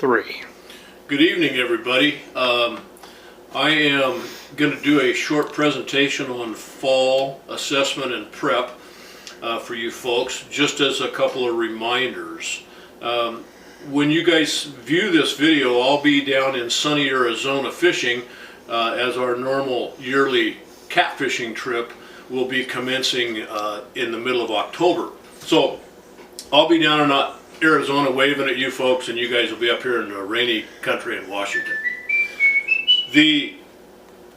3. Good evening, everybody. I am going to do a short presentation on fall assessment and prep for you folks, just as a couple of reminders. When you guys view this video, I'll be down in sunny Arizona fishing as our normal yearly catfishing trip will be commencing in the middle of October. So I'll be down in Arizona waving at you folks, and you guys will be up here in the rainy country in Washington. The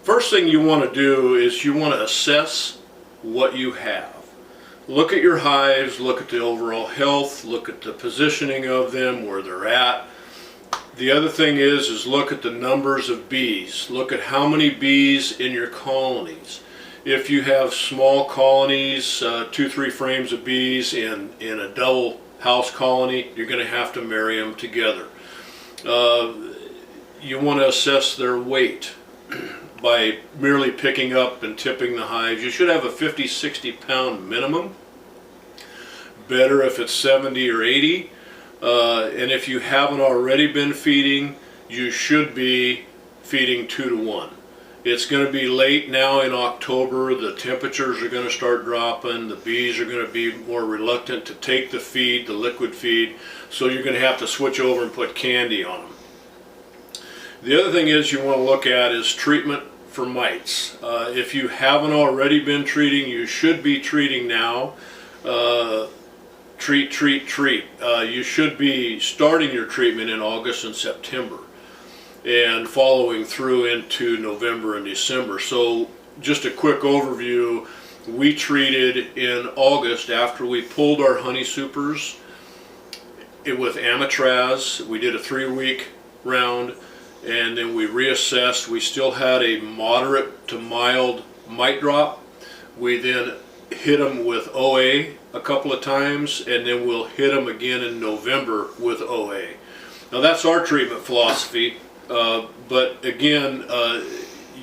first thing you want to do is you want to assess what you have. Look at your hives, look at the overall health, look at the positioning of them, where they're at. The other thing is look at the numbers of bees. Look at how many bees in your colonies. If you have small colonies, 2-3 frames of bees in a double house colony, you're going to have to marry them together. You want to assess their weight by merely picking up and tipping the hives. You should have a 50-60 pound minimum. Better if it's 70 or 80. And if you haven't already been feeding, you should be feeding 2 to 1. It's going to be late now in October. The temperatures are going to start dropping. The bees are going to be more reluctant to take the feed, the liquid feed, so you're going to have to switch over and put candy on them. The other thing is you want to look at is treatment for mites. If you haven't already been treating, you should be treating now. Treat. You should be starting your treatment in August and September and following through into November and December. So just a quick overview, we treated in August after we pulled our honey supers with amitraz. We did a 3-week round, and then we reassessed. We still had a moderate to mild mite drop. We then hit them with OA a couple of times, and then we'll hit them again in November with OA. Now that's our treatment philosophy, but again,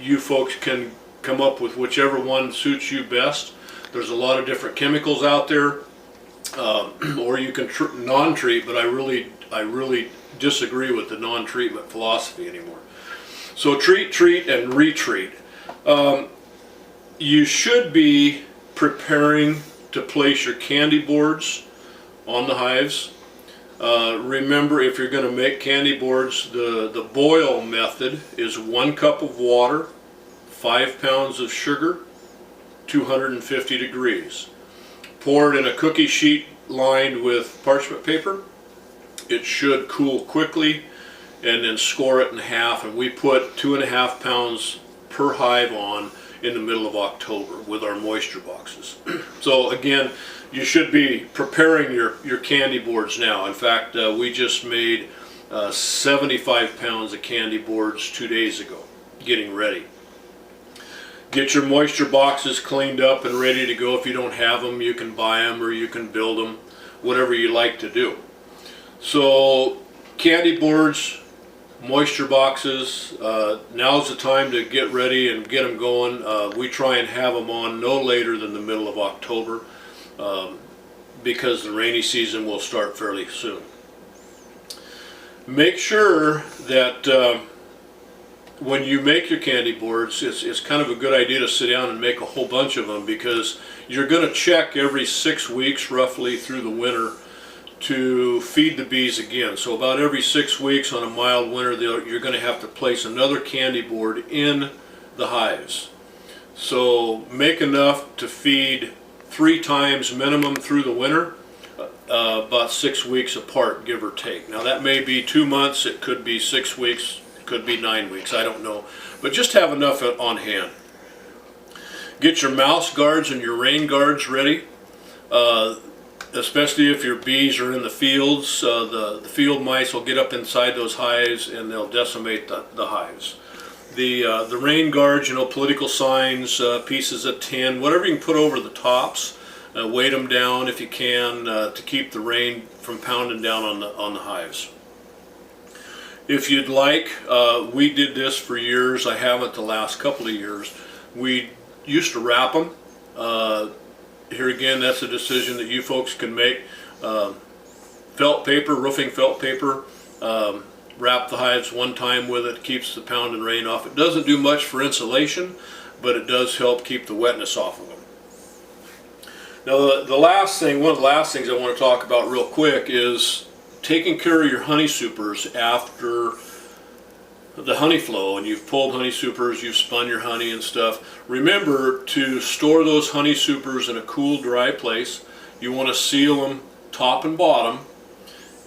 you folks can come up with whichever one suits you best. There's a lot of different chemicals out there, or you can non-treat, but I really disagree with the non-treatment philosophy anymore. So treat, and retreat. You should be preparing to place your candy boards on the hives. Remember, if you're going to make candy boards, the boil method is 1 cup of water, 5 pounds of sugar, 250 degrees. Pour it in a cookie sheet lined with parchment paper. It should cool quickly, and then score it in half, and we put 2.5 pounds per hive on in the middle of October with our moisture boxes. So again, you should be preparing your candy boards now. In fact, we just made 75 pounds of candy boards 2 days ago, getting ready. Get your moisture boxes cleaned up and ready to go. If you don't have them, you can buy them or you can build them, whatever you like to do. So candy boards, moisture boxes, now's the time to get ready and get them going. We try and have them on no later than the middle of October because the rainy season will start fairly soon. Make sure that when you make your candy boards, it's kind of a good idea to sit down and make a whole bunch of them, because you're going to check every 6 weeks roughly through the winter to feed the bees again. So about every 6 weeks on a mild winter, you're going to have to place another candy board in the hives. So make enough to feed 3 times minimum through the winter, about 6 weeks apart, give or take. Now that may be 2 months, it could be 6 weeks, it could be 9 weeks, I don't know. But just have enough on hand. Get your mouse guards and your rain guards ready. Especially if your bees are in the fields, the field mice will get up inside those hives and they'll decimate the hives. The rain guards, political signs, pieces of tin, whatever you can put over the tops, weight them down if you can to keep the rain from pounding down on the hives. If you'd like, we did this for years. I haven't the last couple of years. We used to wrap them. Here again, that's a decision that you folks can make. Felt paper, roofing felt paper, wrap the hives one time with it, keeps the pound and rain off. It doesn't do much for insulation, but it does help keep the wetness off of them. Now the last thing, one of the last things I want to talk about real quick is taking care of your honey supers after the honey flow, and you've pulled honey supers, you've spun your honey and stuff. Remember to store those honey supers in a cool, dry place. You want to seal them top and bottom,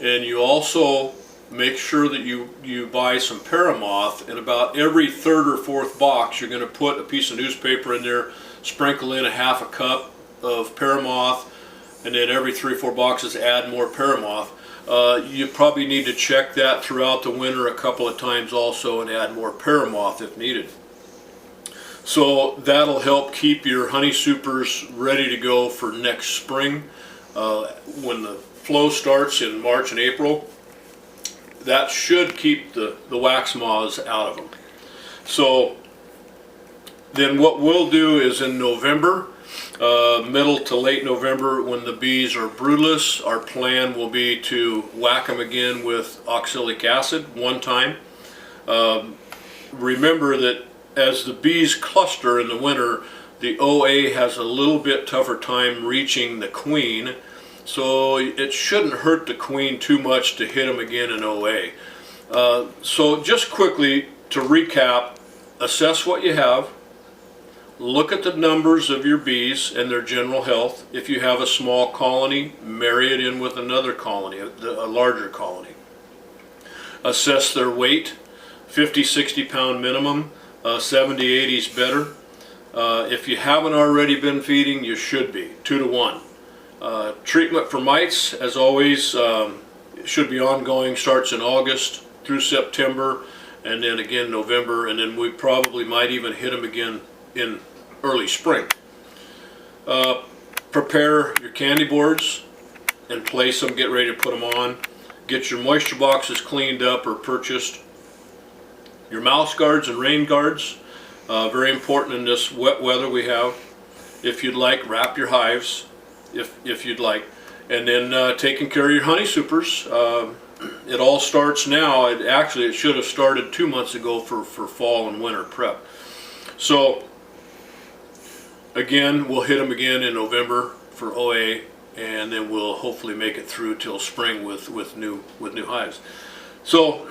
and you also make sure that you buy some paramoth. And about every third or fourth box you're going to put a piece of newspaper in there, sprinkle in a half a cup of paramoth, and then every 3 or 4 boxes add more paramoth. You probably need to check that throughout the winter a couple of times also and add more paramoth if needed. So that'll help keep your honey supers ready to go for next spring. When the flow starts in March and April, that should keep the wax moths out of them. So then what we'll do is in November, middle to late November, when the bees are broodless, our plan will be to whack them again with oxalic acid one time. Remember that as the bees cluster in the winter, the OA has a little bit tougher time reaching the queen, so it shouldn't hurt the queen too much to hit them again in OA. So just quickly to recap, assess what you have. Look at the numbers of your bees and their general health. If you have a small colony, marry it in with another colony, a larger colony. Assess their weight, 50-60 pound minimum, 70-80 is better. If you haven't already been feeding, you should be, 2 to 1. Treatment for mites, as always, should be ongoing, starts in August through September, and then again November, and then we probably might even hit them again in early spring. Prepare your candy boards and place them, get ready to put them on. Get your moisture boxes cleaned up or purchased. Your mouse guards and rain guards, very important in this wet weather we have. If you'd like, wrap your hives, if you'd like. And then taking care of your honey supers. It all starts now. It should have started 2 months ago for fall and winter prep. So again, we'll hit them again in November for OA, and then we'll hopefully make it through till spring with new hives. So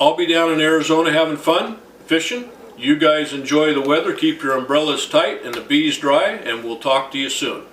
I'll be down in Arizona having fun, fishing. You guys enjoy the weather, keep your umbrellas tight and the bees dry, and we'll talk to you soon.